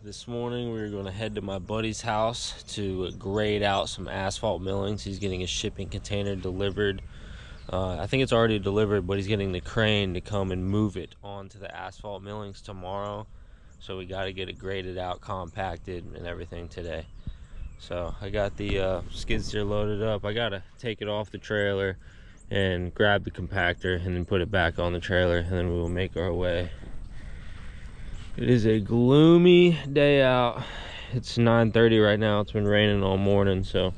This morning we were going to head to my buddy's house to grade out some asphalt millings. He's getting a shipping container delivered. I think it's already delivered, but he's getting the crane to come and move it onto the asphalt millings tomorrow. So we got to get it graded out, compacted, and everything today. So I got the skid steer loaded up. I got to take it off the trailer and grab the compactor and then put it back on the trailer, and then we will make our way. It is a gloomy day out. It's 9:30 right now. It's been raining all morning, so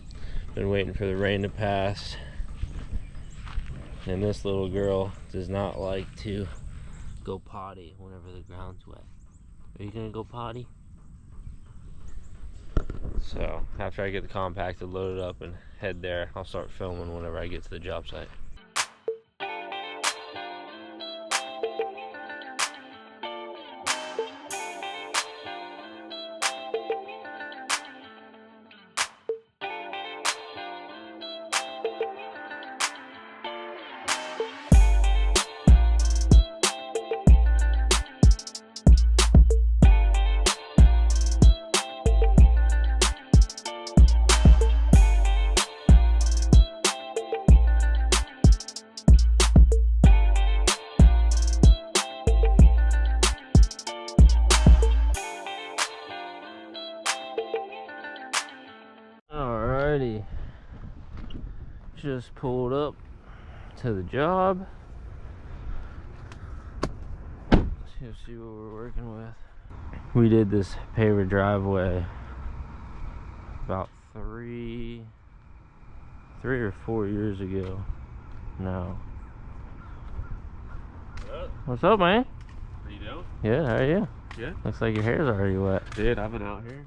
been waiting for the rain to pass. And this little girl does not like to go potty whenever the ground's wet. Are you gonna go potty? So after I get the compactor loaded up and head there, I'll start filming whenever I get to the job site. Alrighty, just pulled up to the job. Let's see what we're working with. We did this paver driveway about three or 4 years ago now. What's up, man? How you doing? Yeah, how are you? Good. Looks like your hair's already wet. Dude, I've been out here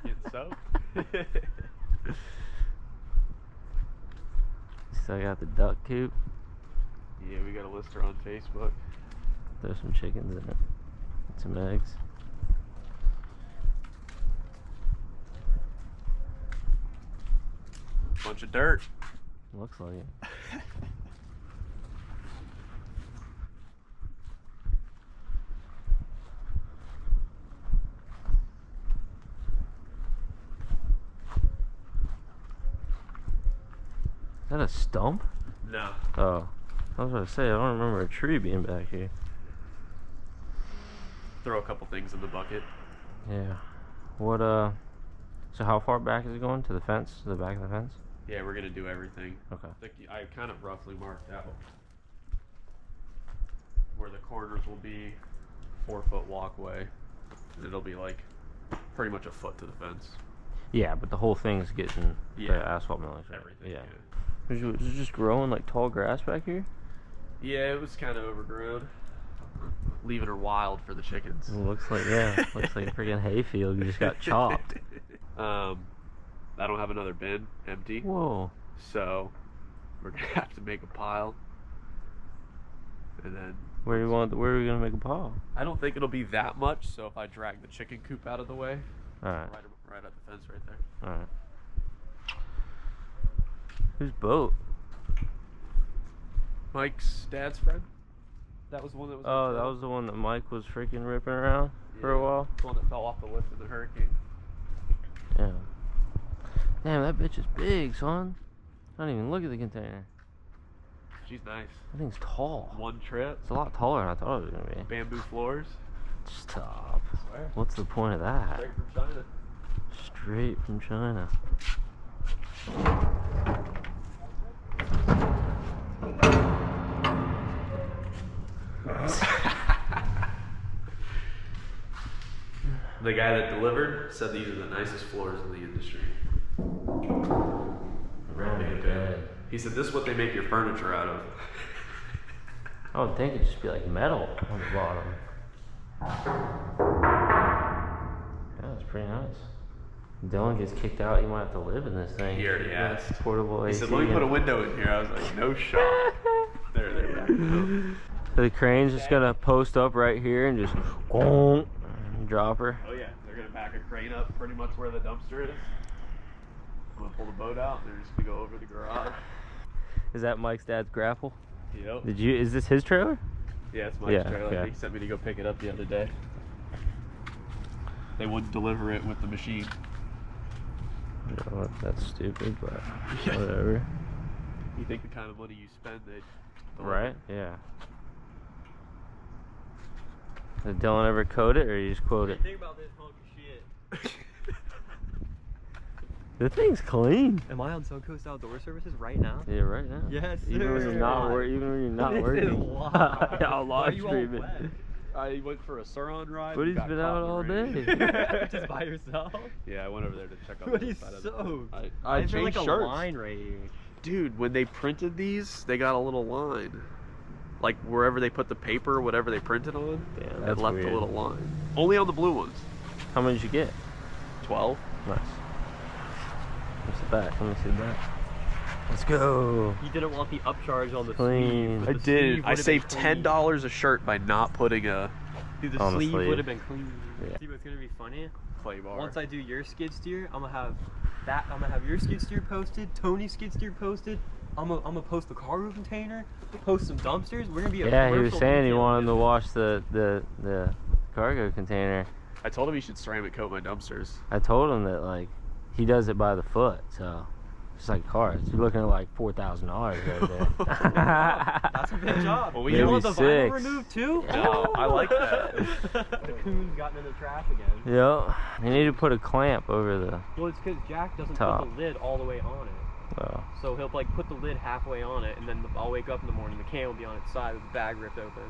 getting soaked. Still got the duck coop. Yeah, we got a lister on Facebook. There's some chickens in it. Some eggs. Bunch of dirt. Looks like it. Is that a stump? No. Oh, I was about to say, I don't remember a tree being back here. Throw a couple things in the bucket. Yeah. What, so how far back is it going? To the fence? To the back of the fence? Yeah, we're gonna do everything. Okay. I kind of roughly marked out where the corners will be. 4-foot walkway. It'll be like pretty much a foot to the fence. Yeah, but the whole thing's getting the asphalt millings. Everything. Yeah. Is it just growing like tall grass back here? Yeah, it was kind of overgrown. Leaving her wild for the chickens. It looks like, yeah, looks like a freaking hayfield. You just got chopped. I don't have another bin empty. Whoa. So we're gonna have to make a pile. And then where are we gonna make a pile? I don't think it'll be that much, so if I drag the chicken coop out of the way. Alright. Right at the fence right there. Alright. Whose boat? Mike's dad's friend. That was the one that was. Oh, that was the one that Mike was freaking ripping around for a while? The one that fell off the lift in the hurricane. Yeah. Damn, that bitch is big, son. I don't even look at the container. She's nice. That thing's tall. One trip. It's a lot taller than I thought it was gonna be. Bamboo floors. Stop. I swear. What's the point of that? Straight from China. Straight from China. The guy that delivered said these are the nicest floors in the industry. Really good. He said this is what they make your furniture out of. I would think it'd just be like metal on the bottom. Yeah, it's pretty nice. Dylan gets kicked out, you might have to live in this thing. He already asked. Portable AC. He said, let me put a window in here. I was like, no shot. They're back. So the crane's just gonna post up right here and just drop her. Oh yeah, they're gonna back a crane up pretty much where the dumpster is. I'm gonna pull the boat out and they're just gonna go over the garage. Is that Mike's dad's grapple? Yep. Is this his trailer? Yeah, it's Mike's trailer. Okay. He sent me to go pick it up the other day. they wouldn't deliver it with the machine. You know what? That's stupid, but whatever. You think the kind of money you spend, they Right? Yeah. Did Dylan ever code it, or you just quote it? Think about this hunk of shit. The thing's clean. Am I on Suncoast Outdoor Services right now? Yeah, right now. Yes, Even when sir. you're not working. Even when you're not This is working. live. I'll Why are live you all stream it. wet? I went for a Suron ride. But and he's got been caught out in the all rain. day. Just by yourself? Yeah, I went over there to check out But the he's side of soaked. I Is there changed like a shirts. line right here? Dude, when they printed these, they got a little line. Like wherever they put the paper, whatever they printed on, Damn, it that's left weird. a little line. Only on the blue ones. How many did you get? 12. Nice. What's the back? Let me see the back. Let's go. You didn't want the upcharge on the Clean. sleeve. I but the did. sleeve I would've saved been clean. $10 a shirt by not putting a Dude, the on the sleeve sleeve. would have been clean. Yeah. See what's gonna be funny? clay bar. Once I do your skid steer, I'm gonna have your skid steer posted, Tony's skid steer posted. I'm gonna post the cargo container, post some dumpsters. We're gonna be a Yeah, he was commercial saying he retail wanted to business. wash the cargo container. I told him he should ceramic coat my dumpsters. I told him that like he does it by the foot, so it's like cars. You're looking at like $4,000 right there. That's a big job. Well, we you maybe want the vinyl 6. removed too? No, I like that. The coon's gotten in the trash again. Yep. You need to put a clamp over the. Well, it's because Jack doesn't Top. put the lid all the way on it. Well, So he'll like put the lid halfway on it, and then I'll wake up in the morning, the can will be on its side with the bag ripped open.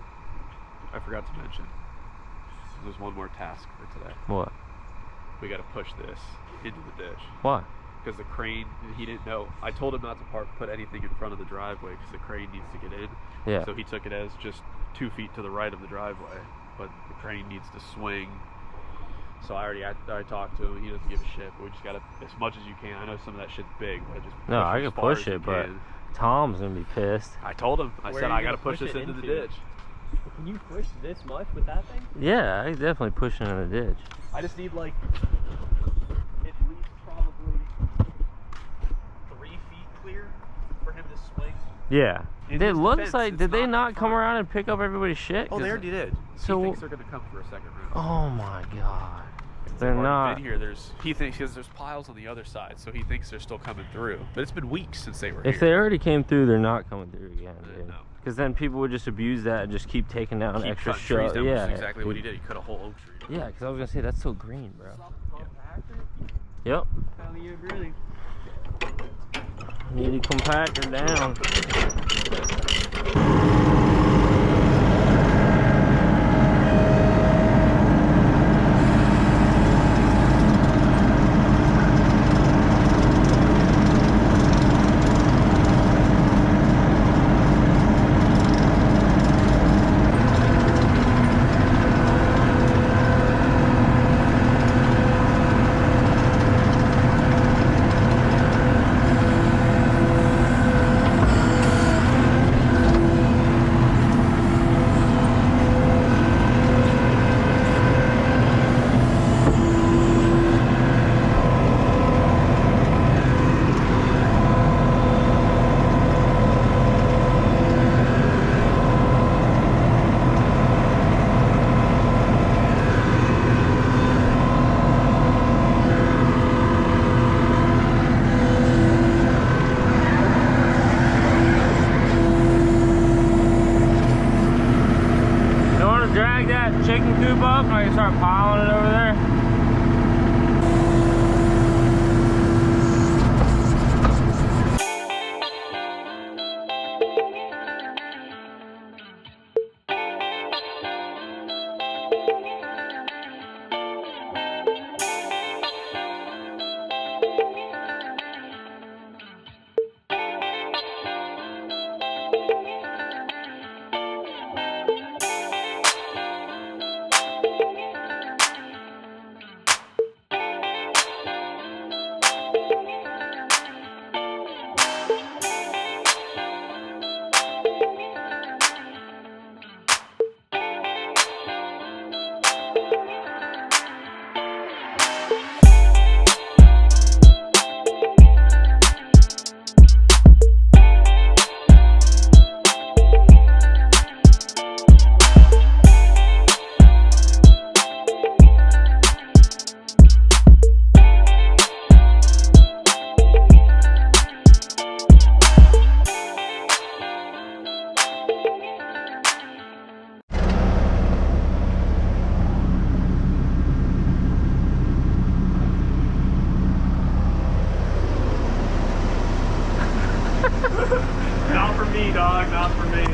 I forgot to mention. There's one more task for today. what? We got to push this into the ditch. Why? Because the crane, he didn't know. I told him not to put anything in front of the driveway because the crane needs to get in. Yeah. So he took it as just 2 feet to the right of the driveway, but the crane needs to swing. So I talked to him. He doesn't give a shit. But we just gotta, as much as you can. I know some of that shit's big, but just No, push I as can far push as you it, but can. Tom's gonna be pissed. I told him. I Where said are you I gotta gonna push push this it into the into? ditch. Can you push this much with that thing? Yeah, I definitely push it in the ditch. I just need like at least probably 3 feet clear for him to swing. Yeah. In It his looks defense, like, it's did they not not come fun. around and pick up everybody's shit? Oh, they 'Cause- already did. So- he thinks they're gonna come for a second round. Oh my god. They're They've already not. been here. He thinks because there's piles on the other side, so he thinks they're still coming through. But it's been weeks since they were If here. they already came through, they're not coming through again, dude. No. Because then people would just abuse that and just keep taking down Keep extra cutting trees shit. down, which Yeah. is exactly what he did. He cut a whole oak tree. Yeah, because I was gonna say that's so green, bro. Yeah. Yep. Hell yeah, really. Need to compact her down. You want to drag that chicken coop up and I can start piling it over there? for me.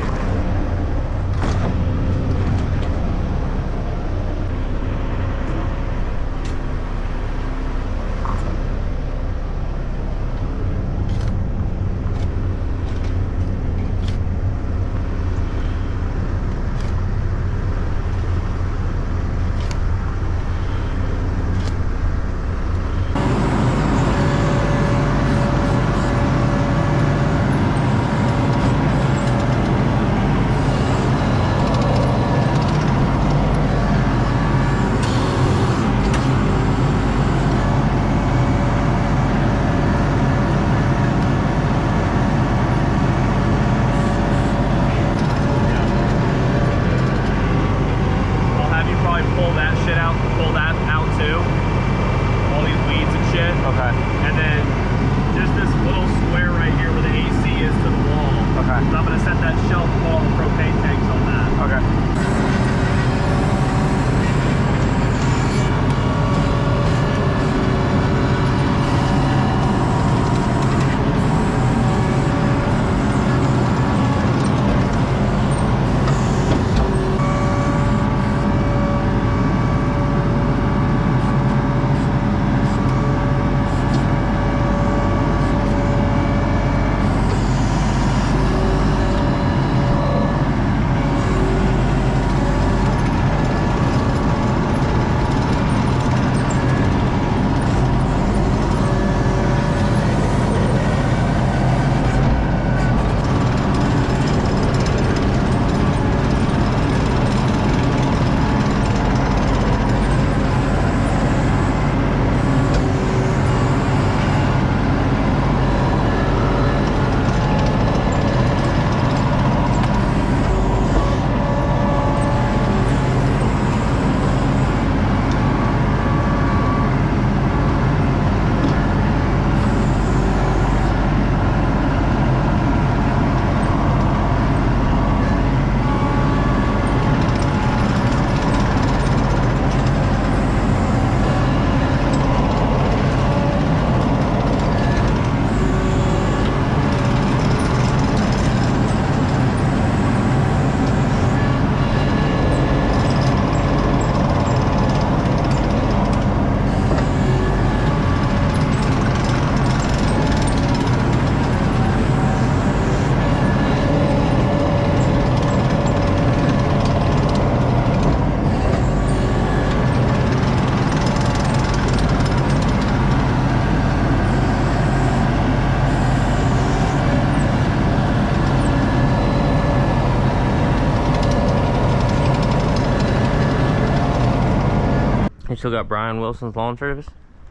You still got Brian Wilson's lawn service?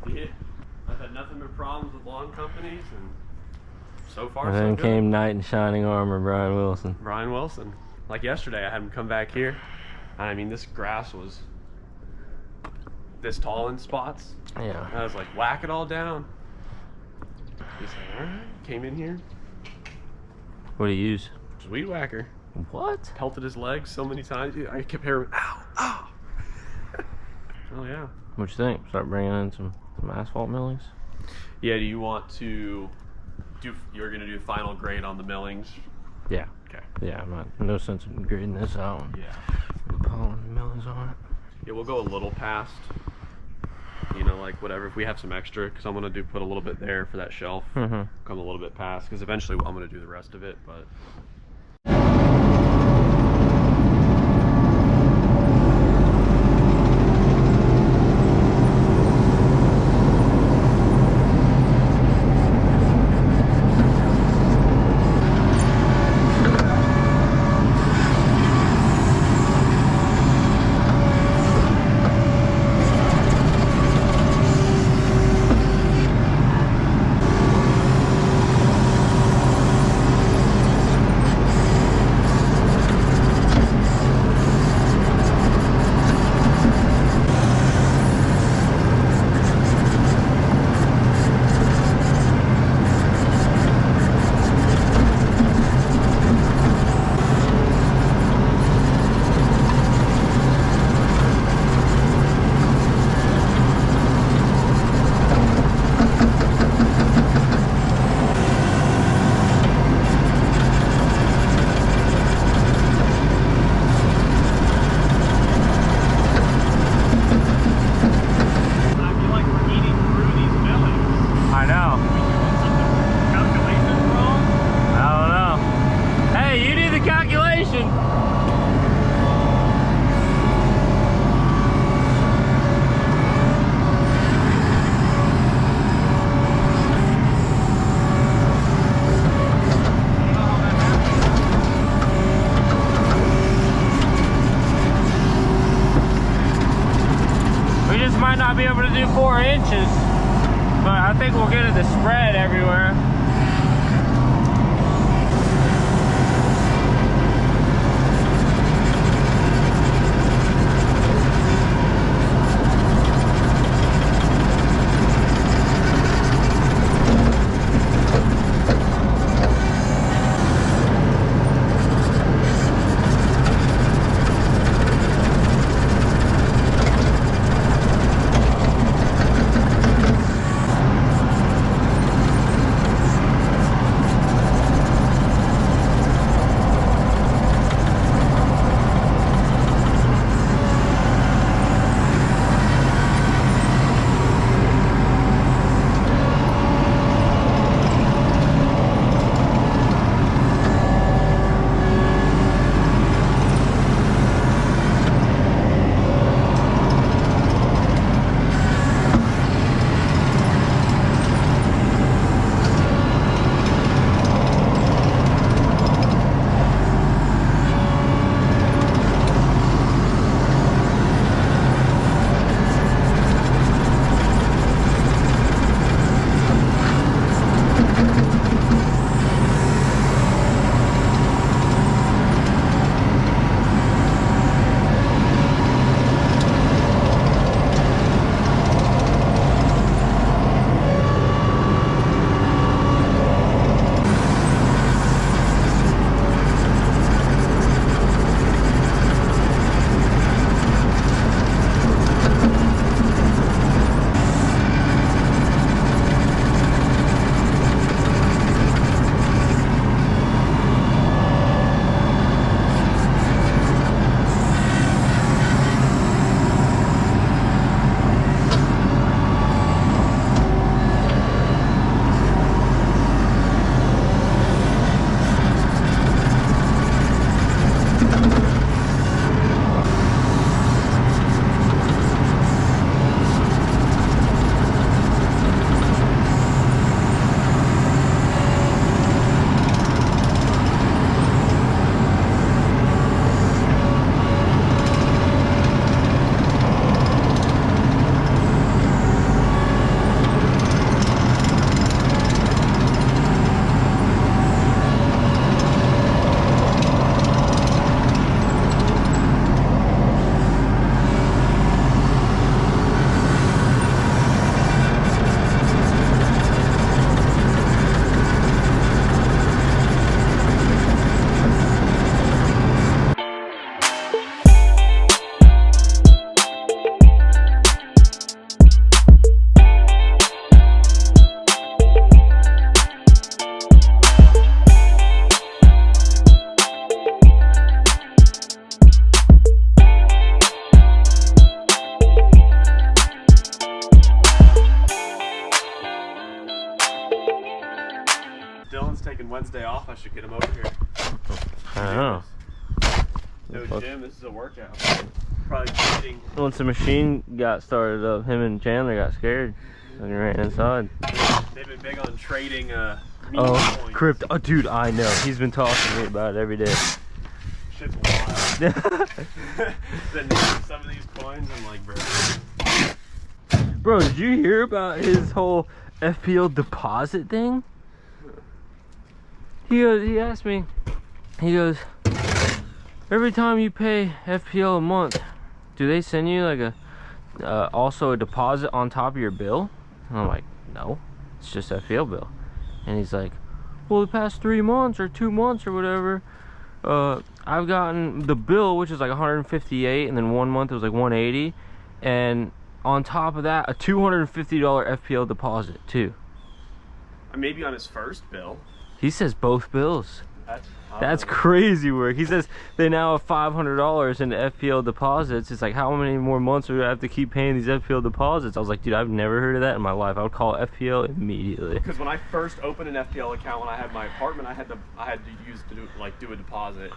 Yeah. I've had nothing but problems with lawn companies, and so far And so then good. came knight in shining armor, Brian Wilson. Brian Wilson. Like yesterday, I had him come back here. I mean, this grass was this tall in spots. Yeah. I was like, whack it all down. He said, all right. Came in here, What do you use? just weed whacker. What? Pelted his legs so many times. I kept hearing, ow, ow. Oh yeah. What you think? Start bringing in some asphalt millings? Yeah. Do you want to do? You're gonna do final grade on the millings. Yeah. Okay. Yeah, I'm not, no sense in grading this out. Yeah. And piling the millings on it. Yeah, we'll go a little past. You know, like whatever. If we have some extra, because I'm gonna put a little bit there for that shelf. Mm-hmm. Come a little bit past, because eventually I'm gonna do the rest of it. But might not be able to do 4 inches, but I think we'll get it to spread everywhere. taking Wednesday off, I should get him over here. I don't know. No gym, this is a workout. Probably cheating. Once the machine got started up, him and Chandler got scared and he ran inside. They've been big on trading meat oh, coins. crypto. Oh, dude, I know. He's been talking to me about it every day. Shit's wild. Then some of these coins, I'm like, bro. Bro, did you hear about his whole FPL deposit thing? He asked me, he goes, every time you pay FPL a month, do they send you like a also a deposit on top of your bill? And I'm like, no, it's just FPL bill. And he's like, well, the past 3 months or 2 months or whatever, I've gotten the bill, which is like 158, and then 1 month it was like 180, and on top of that, a $250 FPL deposit too. Maybe on his first bill. He says both bills. That's Awesome. crazy work. He says they now have $500 in FPL deposits. It's like, how many more months do I have to keep paying these FPL deposits? I was like, dude, I've never heard of that in my life. I would call FPL immediately. Because when I first opened an FPL account, when I had my apartment, I had to do a deposit.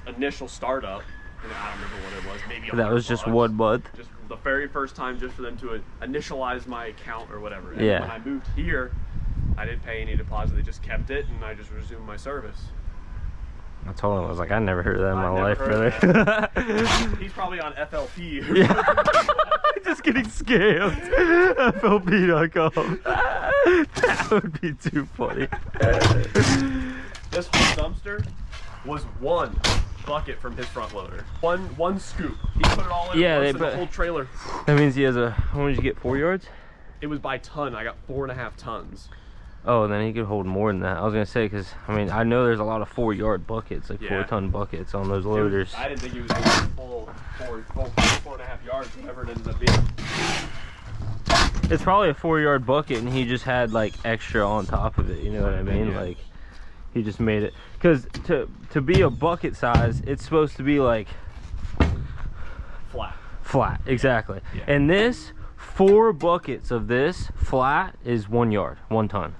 Initial startup, and I don't remember what it was. Maybe That was just $100. 1 month. Just the very first time, just for them to initialize my account or whatever. And Yeah. when I moved here, I didn't pay any deposit. They just kept it, and I just resumed my service. I told him, I was like, I never heard of that in my life, I've never brother. heard of He's probably on FLP. Yeah. just getting scammed. FLP.com. That would be too funny. This whole dumpster was one bucket from his front loader. One scoop. He put it all in once in the whole trailer. That means he has a, how many did you get, 4 yards? It was by ton. I got 4.5 tons. Oh, then he could hold more than that. I was gonna say, because I mean, I know there's a lot of 4-yard buckets, like 4-ton buckets on those loaders. I didn't think he was going to full 4.5 yards, whatever it ended up being. It's probably a 4-yard bucket, and he just had like extra on top of it. You know what I mean? Yeah. Like, he just made it. Because to be a bucket size, it's supposed to be like flat. Exactly. Yeah. And this 4 buckets of this flat is 1 yard, 1 ton.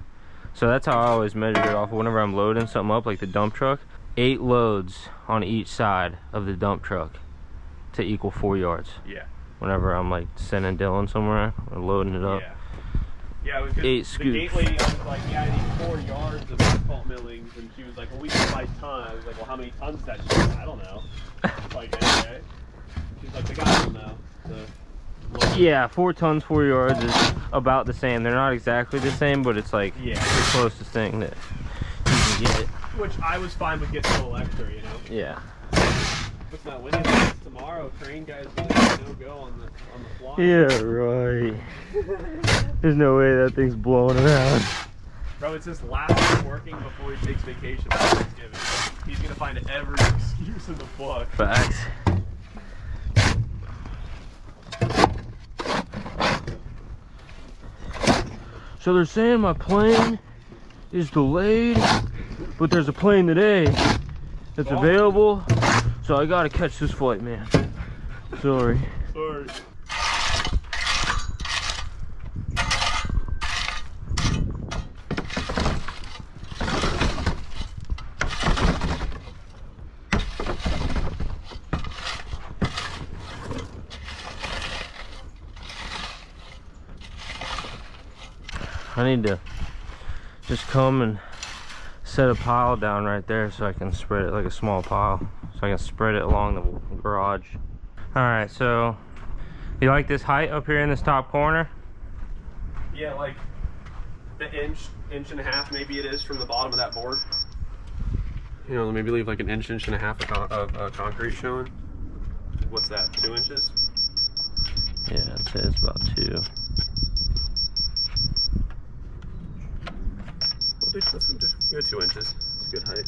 So that's how I always measure it off whenever I'm loading something up, like the dump truck. 8 loads on each side of the dump truck to equal 4 yards. Yeah. Whenever I'm like sending Dylan somewhere or loading it up. Yeah. Yeah, it was good. 8 scoops. The gate lady, I was like, yeah, I need 4 yards of asphalt millings, and she was like, well, we can buy ton. I was like, well, how many tons is that? She's like, I don't know. Like, okay. She's like, the guy will know. Yeah, 4 tons, 4 yards is about the same. They're not exactly the same, but it's like the closest thing that you can get. Which I was fine with getting a little extra, you know? Yeah. It's not winning tomorrow. Crane guy's gonna go on the fly. Yeah, right. There's no way that thing's blowing around. Bro, it's his last week working before he takes vacation for Thanksgiving. He's gonna find every excuse in the book. Facts. So they're saying my plane is delayed, but there's a plane today that's available, so I gotta catch this flight, man. Sorry. Sorry. I need to just come and set a pile down right there so I can spread it, like a small pile, so I can spread it along the garage. All right, so you like this height up here in this top corner? Yeah, like the inch and a half maybe it is from the bottom of that board. You know, maybe leave like an inch and a half of concrete showing. What's that, 2 inches? Yeah, I'd say it's about 2. Let's just go 2 inches. It's a good height.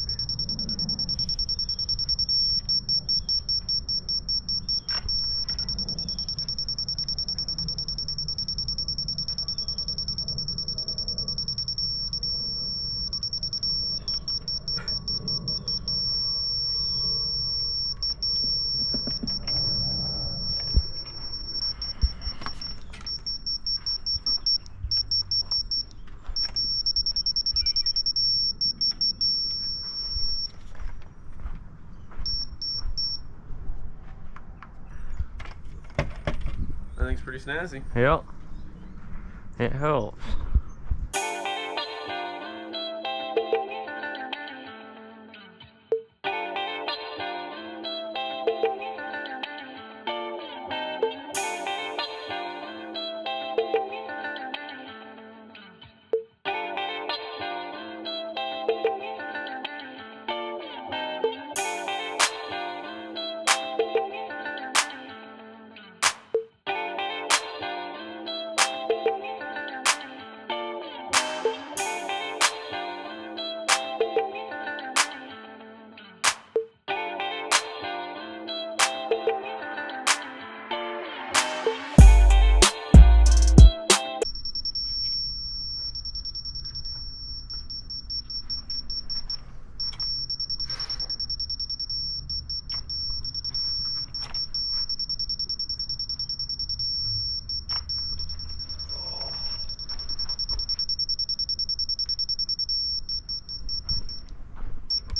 I think it's pretty snazzy. Yep. It helps.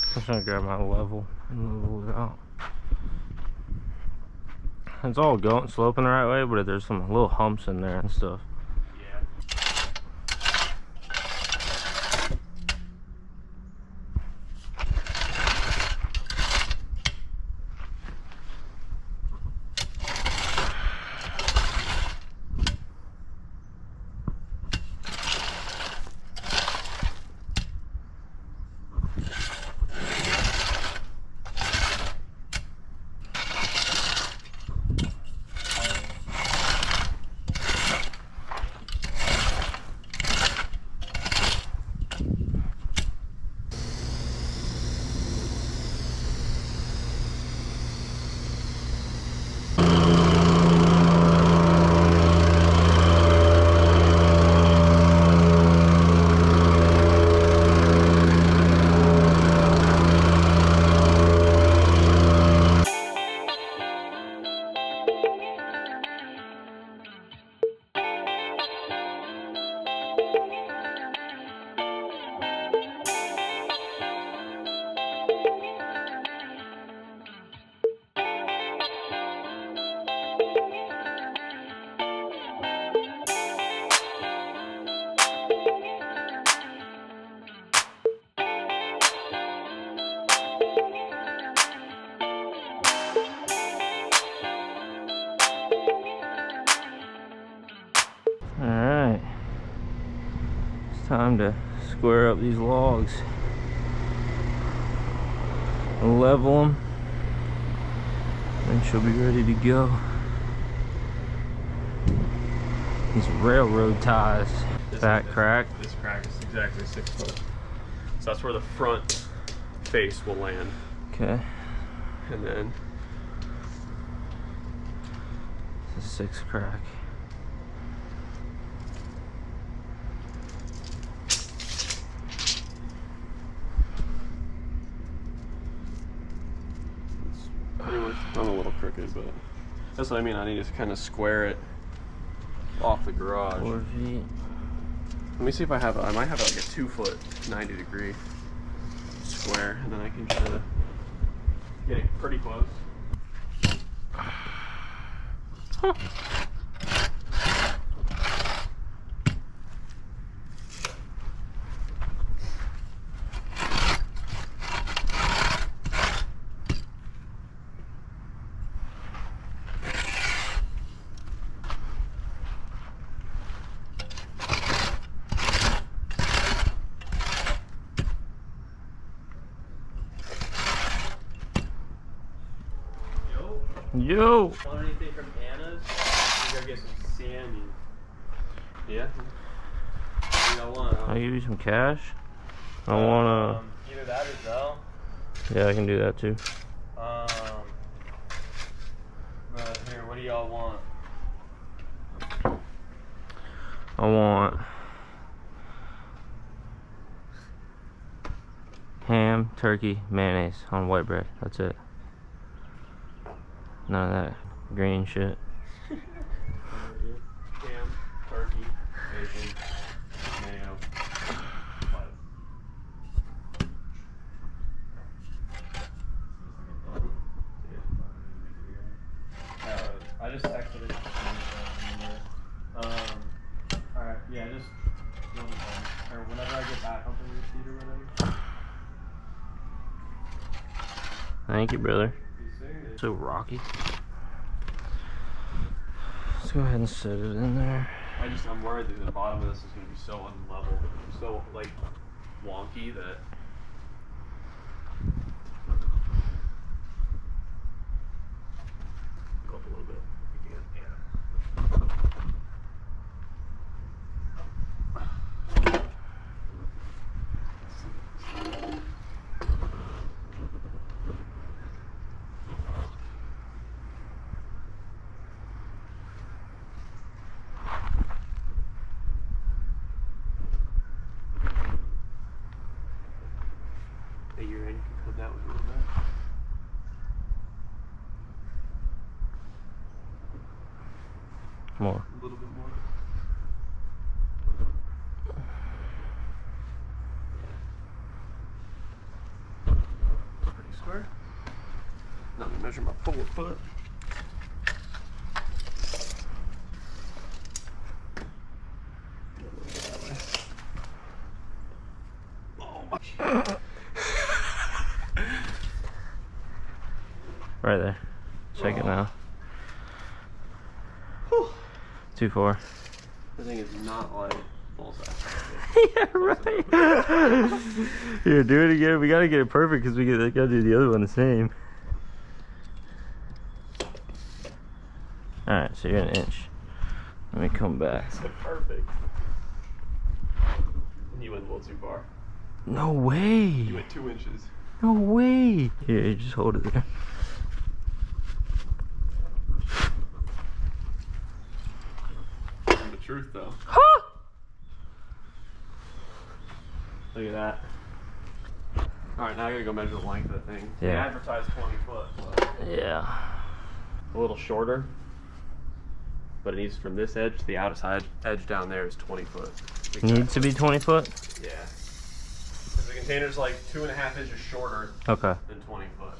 I'm just gonna grab my level and level it out. It's all going sloping the right way, but there's some little humps in there and stuff. Time to square up these logs and level them, and she'll be ready to go. These railroad ties. That crack. This crack is exactly 6 foot. So that's where the front face will land. Okay. And then It's a 6 crack. I'm a little crooked, but that's what I mean. I need to kind of square it off the garage. 4 feet. Let me see if I have. I might have like a 2 foot 90 degree square, and then I can try to get it pretty close. Yo! Want anything from Anna's? We gotta get some sandy. Yeah. You don't want I'll give you some cash. I wanna. either that or Zell. Yeah, I can do that too. But here, what do y'all want? I want ham, turkey, mayonnaise on white bread. That's it. None of that green shit. Ham, turkey, bacon, mayo. I just texted it. Alright, yeah, just or whenever I get back, I'll bring the receipt or whatever. Thank you, brother. So rocky. Let's go ahead and set it in there. I'm worried that the bottom of this is going to be so unlevel, so like wonky that. Go up a little bit. At your end, you can come that way a little bit. More. A little bit more. Pretty square. Now let me measure my 4 foot. Right there. Check it now. 2-4. The thing is not like bullseye. Yeah, right. Here, do it again. We gotta get it perfect because we gotta do the other one the same. Alright, so you're an inch. Let me come back. That's perfect. You went a little too far. No way. You went 2 inches. No way. Here, you just hold it there. The truth, though. Huh? Look at that. Alright, now I gotta go measure the length of the thing. They Yeah. advertise 20 foot. So Yeah. a little shorter. But it needs from this edge to the outside edge down there is 20 foot. Needs to be 20 foot? Yeah. Because the container's like 2.5 inches shorter Okay. than 20 foot.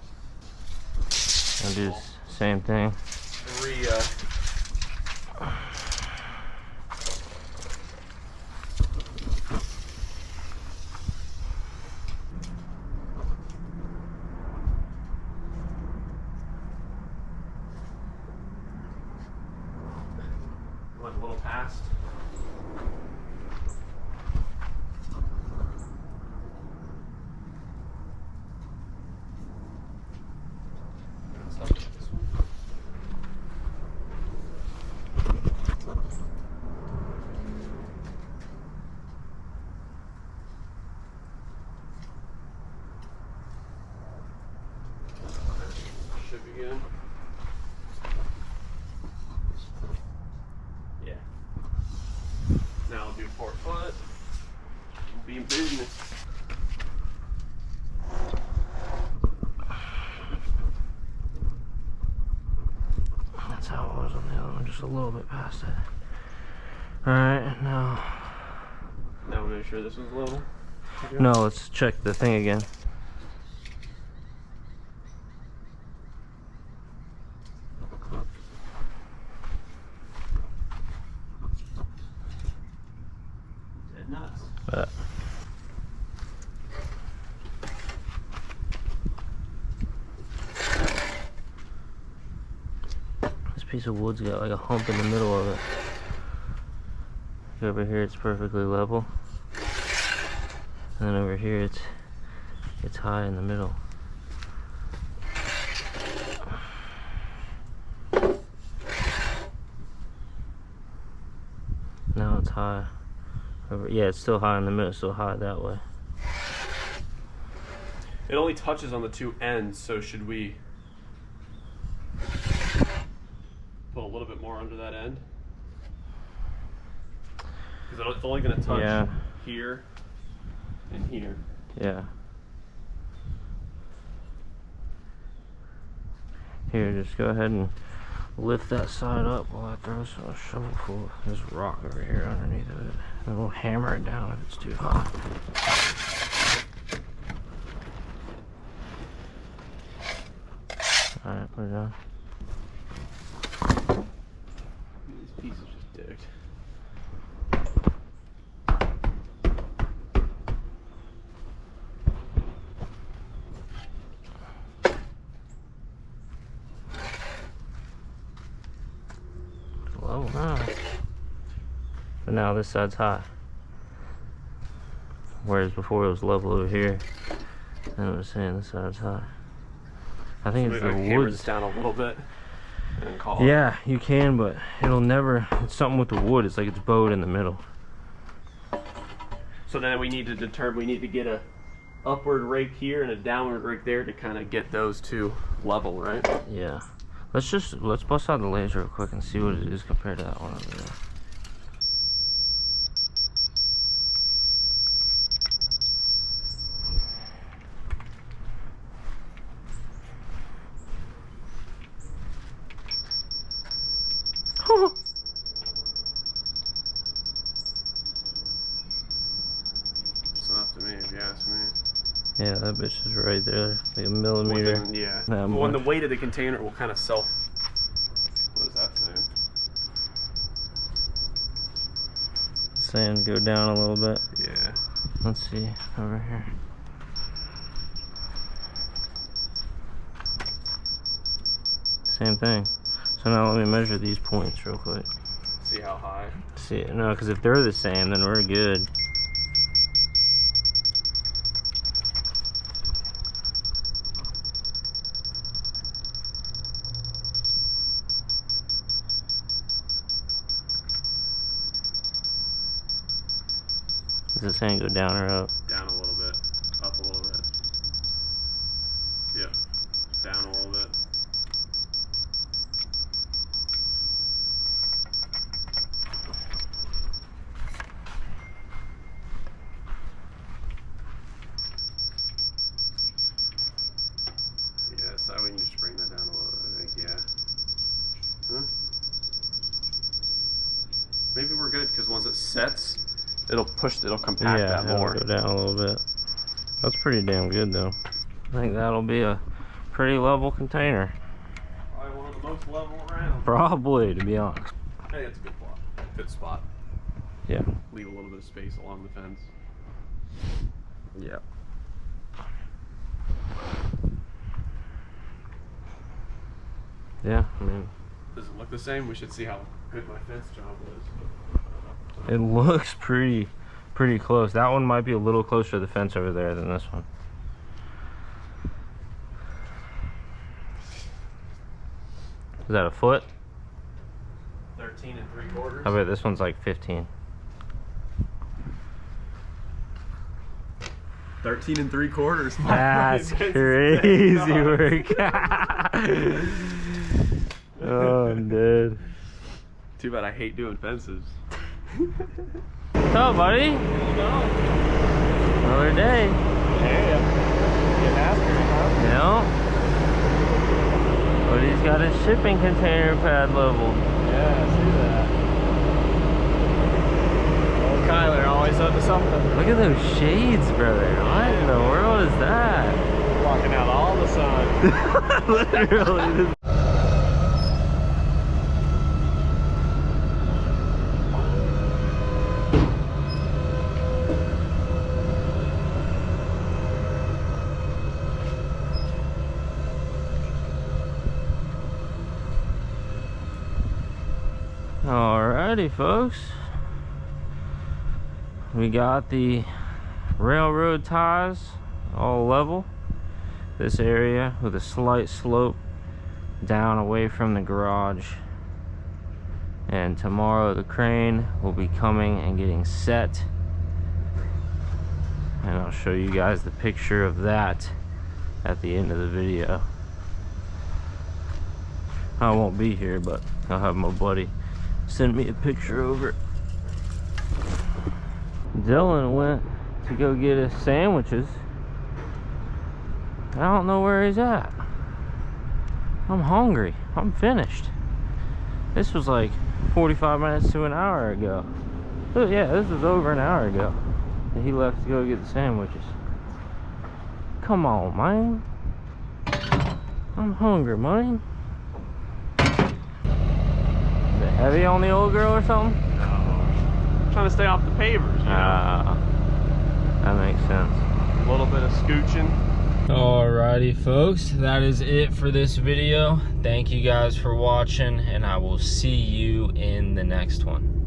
I'll do the same thing. 3, went a little past. again. Yeah. Now I'll do 4 foot. We'll be in business. That's how it was on the other one, just a little bit past it. Alright, now. Now we're make sure this was level. No, let's check the thing again. Dead nuts. This piece of wood's got like a hump in the middle of it. Over here it's perfectly level. And then over here it's high in the middle. Now it's high. Yeah, it's still high in the middle, still high that way. It only touches on the 2 ends, so should we put a little bit more under that end? Because it's only going to touch here and here. Yeah. Here, just go ahead and lift that side up while I throw some shovelful of this rock over here underneath of it. And we'll hammer it down if it's too hot. Alright, put it down. These pieces just digged. Low now. But now this side's high. Whereas before it was level over here. And it was saying this side's high. I think it's the hammer wood this down a little bit and call it. Yeah, you can, but it'll never. It's something with the wood. It's like it's bowed in the middle. So then we need to determine. We need to get a upward rake here and a downward rake there to kind of get those 2 level, right? Yeah. Let's bust out the laser real quick and see what it is compared to that one over there. It's enough to me, if you ask me. Yeah, that bitch is right there, like a millimeter. Yeah. That When the much. weight of the container will kind of self. What is that saying? Saying go down a little bit. Yeah. Let's see over here. Same thing. So now let me measure these points real quick. See how high? See, no, because if they're the same, then we're good. Is it saying go down or up? Down a little bit. Up a little bit. Yep. Down a little bit. Yeah, so we can just bring that down a little bit, I think, yeah. Huh? Maybe we're good, because once it sets, it'll compact that more. It'll go down a little bit. That's pretty damn good though. I think that'll be a pretty level container. Probably one of the most level around. Probably, to be honest. I think it's a good plot. Good spot. Yeah. Leave a little bit of space along the fence. Yeah. Yeah, I mean, Does it look the same? We should see how good my fence job was. it looks pretty close. That one might be a little closer to the fence over there than this one. Is that a foot? 13 3/4. I bet this one's like 15. 13 3/4. That's crazy work. Oh, I'm dead. Too bad I hate doing fences. What's up, buddy? Another day. Yeah. Getting after it, huh? No. But he's got his shipping container pad leveled. Yeah, I see that. Old Kyler always up to something. Look at those shades, brother. What in the world is that? Blocking out all the sun. Literally. Alrighty, folks. We got the railroad ties all level. This area with a slight slope down away from the garage. And tomorrow the crane will be coming and getting set. And I'll show you guys the picture of that at the end of the video. I won't be here, but I'll have my buddy send me a picture over. Dylan went to go get his sandwiches. I don't know where he's at. I'm hungry. I'm finished. This was like 45 minutes to an hour ago. Oh yeah, this was over an hour ago that he left to go get the sandwiches. Come on, man. I'm hungry, man. Is it heavy on the old girl or something? No. I'm trying to stay off the pavers, you know? That makes sense. A little bit of scooching. Alrighty, folks, that is it for this video. Thank you guys for watching, and I will see you in the next one.